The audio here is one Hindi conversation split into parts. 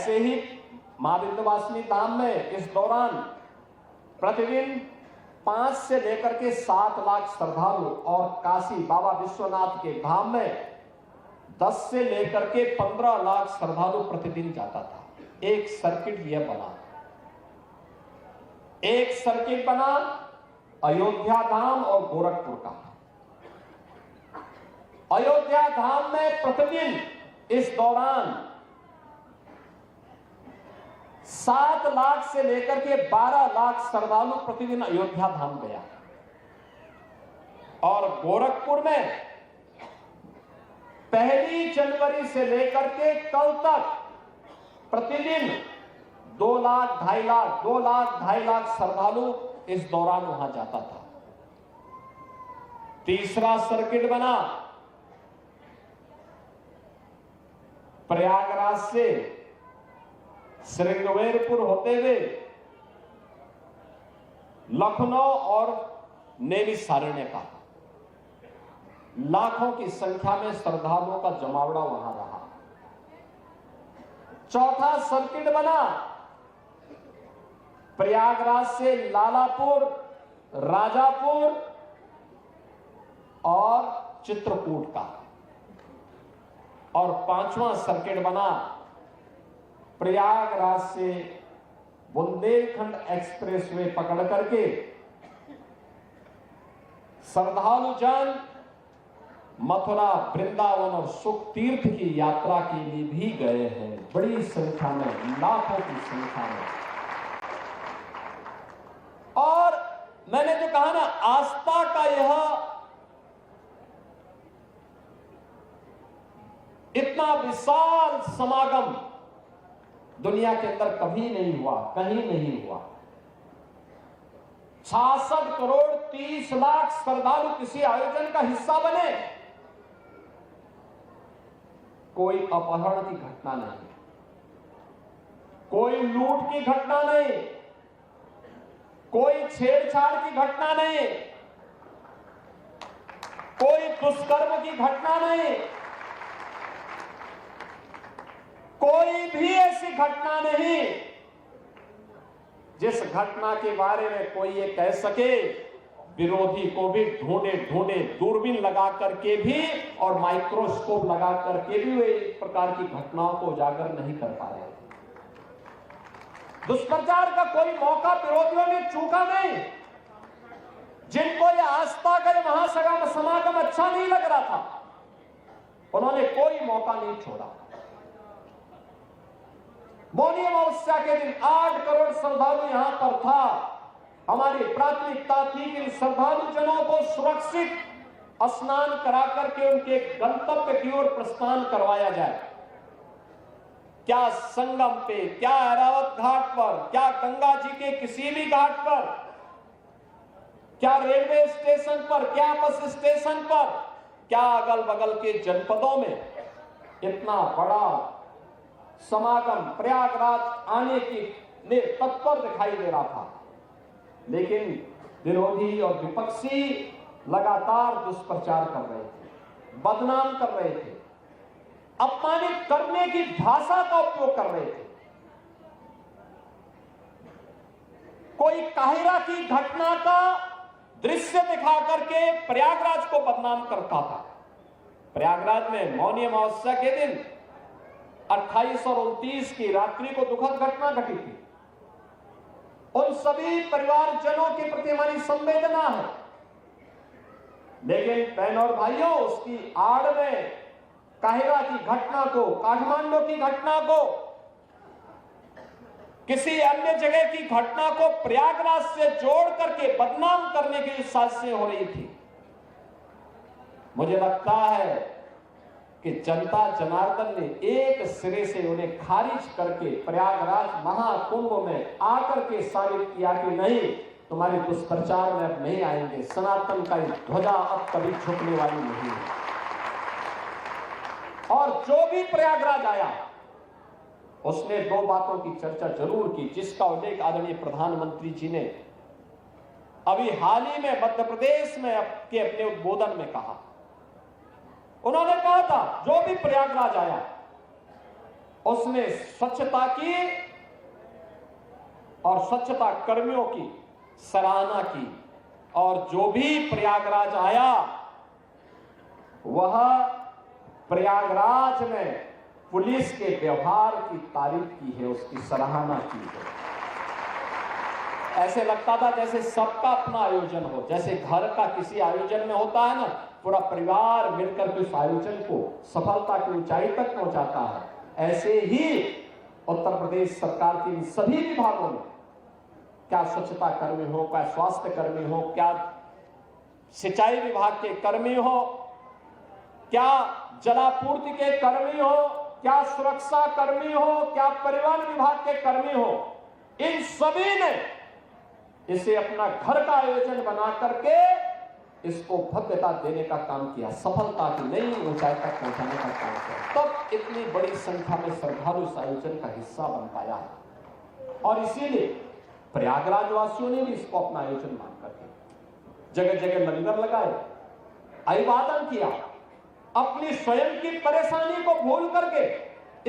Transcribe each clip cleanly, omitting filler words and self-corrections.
ऐसे ही मां विंध्यवासिनी धाम में इस दौरान प्रतिदिन 5 से लेकर के 7 लाख श्रद्धालु और काशी बाबा विश्वनाथ के धाम में 10 से लेकर के 15 लाख श्रद्धालु प्रतिदिन जाता था। एक सर्किट यह बना, एक सर्किट बना अयोध्या धाम और गोरखपुर का। अयोध्या धाम में प्रतिदिन इस दौरान 7 लाख से लेकर के 12 लाख श्रद्धालु प्रतिदिन अयोध्या धाम गया और गोरखपुर में 1 जनवरी से लेकर के कल तक प्रतिदिन 2 लाख 2.5 लाख 2 लाख 2.5 लाख श्रद्धालु इस दौरान वहां जाता था। तीसरा सर्किट बना प्रयागराज से श्रृंगवेरपुर होते हुए लखनऊ और नैमिषारण्य का लाखों की संख्या में श्रद्धालुओं का जमावड़ा वहां रहा। चौथा सर्किट बना प्रयागराज से लालापुर, राजापुर और चित्रकूट का। और 5वां सर्किट बना प्रयागराज से बुंदेलखंड एक्सप्रेसवे पकड़ करके श्रद्धालु जन मथुरा, वृंदावन और सुख तीर्थ की यात्रा के लिए भी गए हैं, बड़ी संख्या में, लाखों की संख्या में। और मैंने जो कहा ना, आस्था का यह इतना विशाल समागम दुनिया के अंदर कभी नहीं हुआ, कहीं नहीं हुआ। 66 करोड़ 30 लाख श्रद्धालु किसी आयोजन का हिस्सा बने। कोई अपहरण की घटना नहीं, कोई लूट की घटना नहीं, कोई छेड़छाड़ की घटना नहीं, कोई दुष्कर्म की घटना नहीं, कोई भी ऐसी घटना नहीं जिस घटना के बारे में कोई ये कह सके। विरोधी को भी ढूंढे ढूंढे दूरबीन लगा करके भी और माइक्रोस्कोप लगा करके भी वे इस प्रकार की घटनाओं को उजागर नहीं कर पा रहे थे। दुष्प्रचार का कोई मौका विरोधियों ने चूका नहीं। जिनको ये आस्था का महासभा समागम अच्छा नहीं लग रहा था, उन्होंने कोई मौका नहीं छोड़ा। मौनी अमावस्या के दिन 8 करोड़ श्रद्धालु यहां पर था। हमारी प्राथमिकता थी कि श्रद्धालु जनों को सुरक्षित स्नान करा करके उनके गंतव्य की ओर प्रस्थान करवाया जाए। क्या संगम पे, क्या ऐरावत घाट पर, क्या गंगा जी के किसी भी घाट पर, क्या रेलवे स्टेशन पर, क्या बस स्टेशन पर, क्या अगल बगल के जनपदों में इतना बड़ा समागम प्रयागराज आने की तत्पर दिखाई दे रहा था। लेकिन विरोधी और विपक्षी लगातार दुष्प्रचार कर रहे थे, बदनाम कर रहे थे, अपमानित करने की भाषा का उपयोग कर रहे थे। कोई काहिरा की घटना का दृश्य दिखा करके प्रयागराज को बदनाम करता था। प्रयागराज में मौनी अमावस्या के दिन 28 और 29 की रात्रि को दुखद घटना घटी थी। उन सभी परिवारजनों के प्रति हमारी संवेदना है। लेकिन बहनों और भाइयों, उसकी आड़ में काहिरा की घटना को, काठमांडू की घटना को, किसी अन्य जगह की घटना को प्रयागराज से जोड़ करके बदनाम करने की साजिशें हो रही थी। मुझे लगता है कि जनता जनार्दन ने एक सिरे से उन्हें खारिज करके प्रयागराज महाकुंभ में आकर के साबित किया कि नहीं, तुम्हारे दुष्प्रचार में अब नहीं आएंगे, सनातन का ध्वजा अब कभी झुकने वाली नहीं है। और जो भी प्रयागराज आया उसने 2 बातों की चर्चा जरूर की, जिसका उल्लेख आदरणीय प्रधानमंत्री जी ने अभी हाल ही में मध्य प्रदेश में अपने उद्बोधन में कहा। उन्होंने कहा था जो भी प्रयागराज आया उसने स्वच्छता की और स्वच्छता कर्मियों की सराहना की, और जो भी प्रयागराज आया वह प्रयागराज में पुलिस के व्यवहार की तारीफ की है, उसकी सराहना की है। ऐसे लगता था जैसे सबका अपना आयोजन हो, जैसे घर का किसी आयोजन में होता है ना, पूरा परिवार मिलकर के उस आयोजन को सफलता की ऊंचाई तक पहुंचाता है। ऐसे ही उत्तर प्रदेश सरकार के इन सभी विभागों में, क्या स्वच्छता कर्मी हो, क्या स्वास्थ्य कर्मी हो, क्या सिंचाई विभाग के कर्मी हो, क्या जलापूर्ति के कर्मी हो, क्या सुरक्षा कर्मी हो, क्या परिवहन विभाग के कर्मी हो, इन सभी ने इसे अपना घर का आयोजन बना करके इसको भव्यता देने का काम किया, सफलता की नई ऊंचाई तक पहुंचाने का काम किया। तब इतनी बड़ी संख्या में श्रद्धालु इस आयोजन का हिस्सा बन पाया, और इसीलिए प्रयागराज वासियों ने भी इसको अपना आयोजन मान करके जगह जगह लंगर लगाए, अभिवादन किया, अपनी स्वयं की परेशानी को भूल करके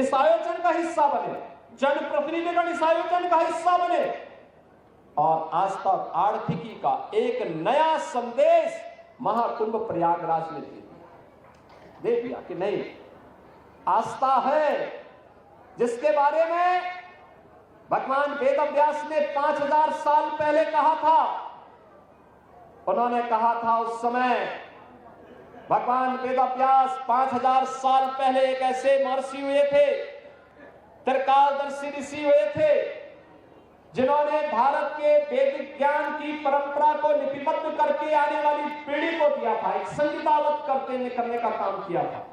इस आयोजन का हिस्सा बने, जनप्रतिनिधिगण इस आयोजन का हिस्सा बने, और आज तक आर्थिकी का एक नया संदेश महाकुंभ प्रयागराज ने दे दिया कि नहीं, आस्था है जिसके बारे में भगवान वेदव्यास ने 5000 साल पहले कहा था। उन्होंने कहा था उस समय भगवान वेदव्यास 5000 साल पहले एक ऐसे महर्षि हुए थे, त्रिकालदर्शी ऋषि हुए थे, जिन्होंने भारत के वैदिक ज्ञान की परंपरा को लिपिबद्ध करके आने वाली पीढ़ी को दिया था, एक संहिताबद्ध करने का काम किया था।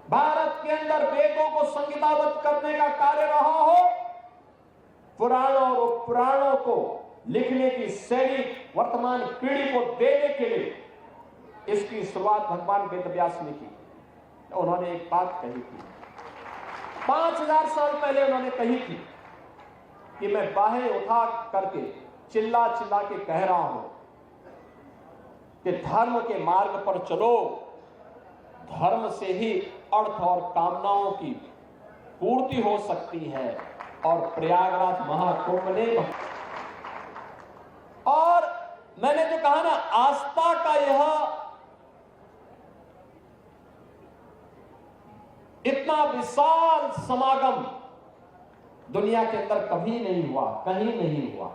भारत के अंदर वेदों को संहिताबद्ध करने का कार्य रहा हो, पुराणों और पुराणों को लिखने की शैली वर्तमान पीढ़ी को देने के लिए इसकी शुरुआत भगवान वेदव्यास ने की। तो उन्होंने एक बात कही थी, 5000 साल पहले उन्होंने कही थी कि मैं बाहें उठा करके चिल्ला चिल्ला के कह रहा हूं कि धर्म के मार्ग पर चलो, धर्म से ही अर्थ और कामनाओं की पूर्ति हो सकती है, और प्रयागराज महाकुंभ ने, और मैंने जो कहा ना, आस्था का यह इतना विशाल समागम दुनिया के अंदर कभी नहीं हुआ, कहीं नहीं हुआ।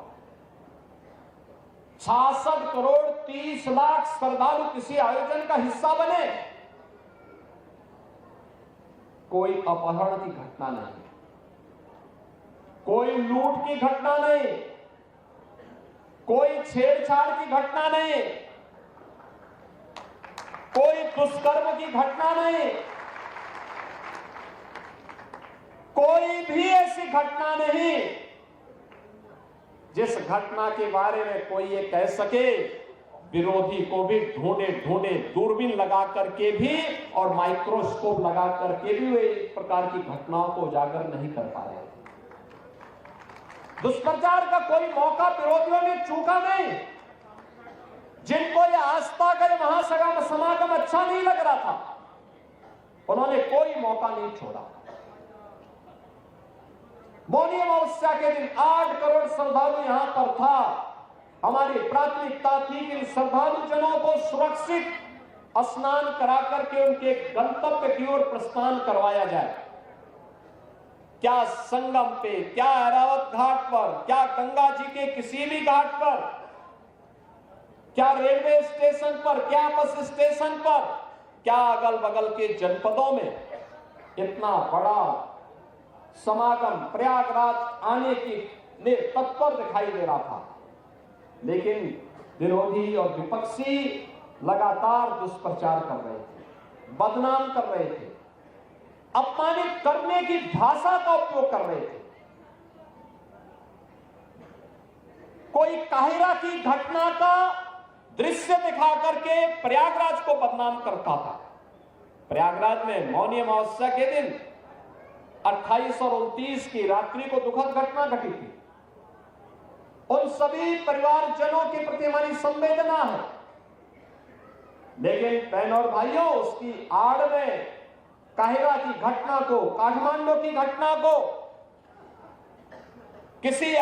66 करोड़ 30 लाख श्रद्धालु किसी आयोजन का हिस्सा बने, कोई अपहरण की घटना नहीं, कोई लूट की घटना नहीं, कोई छेड़छाड़ की घटना नहीं, कोई दुष्कर्म की घटना नहीं, कोई भी ऐसी घटना नहीं जिस घटना के बारे में कोई ये कह सके, विरोधी को भी ढूंढे दूरबीन लगा करके भी और माइक्रोस्कोप लगा करके भी वे इस प्रकार की घटनाओं को उजागर नहीं कर पा रहे। दुष्प्रचार का कोई मौका विरोधियों ने चूका नहीं। जिनको ये आस्था का महासभा समागम अच्छा नहीं लग रहा था, उन्होंने कोई मौका नहीं छोड़ा। मौनी अमावस्या के दिन 8 करोड़ श्रद्धालु यहां पर था। हमारी प्राथमिकता थी कि श्रद्धालु जनों को सुरक्षित स्नान करा करके उनके गंतव्य की ओर प्रस्थान करवाया जाए। क्या संगम पे, क्या ऐरावत घाट पर, क्या गंगा जी के किसी भी घाट पर, क्या रेलवे स्टेशन पर, क्या बस स्टेशन पर, क्या अगल बगल के जनपदों में इतना बड़ा समागम प्रयागराज आने की लिए तत्पर दिखाई दे रहा था। लेकिन विरोधी और विपक्षी लगातार दुष्प्रचार कर रहे थे, बदनाम कर रहे थे, अपमानित करने की भाषा का उपयोग कर रहे थे। कोई काहिरा की घटना का दृश्य दिखा करके प्रयागराज को बदनाम करता था। प्रयागराज में मौनी अमावस्या के दिन 28 और 29 की रात्रि को दुखद घटना घटी थी। उन सभी परिवारजनों के प्रति हमारी संवेदना है, लेकिन बहनों और भाइयों, उसकी आड़ में काहिरा की घटना को, काठमांडू की घटना को किसी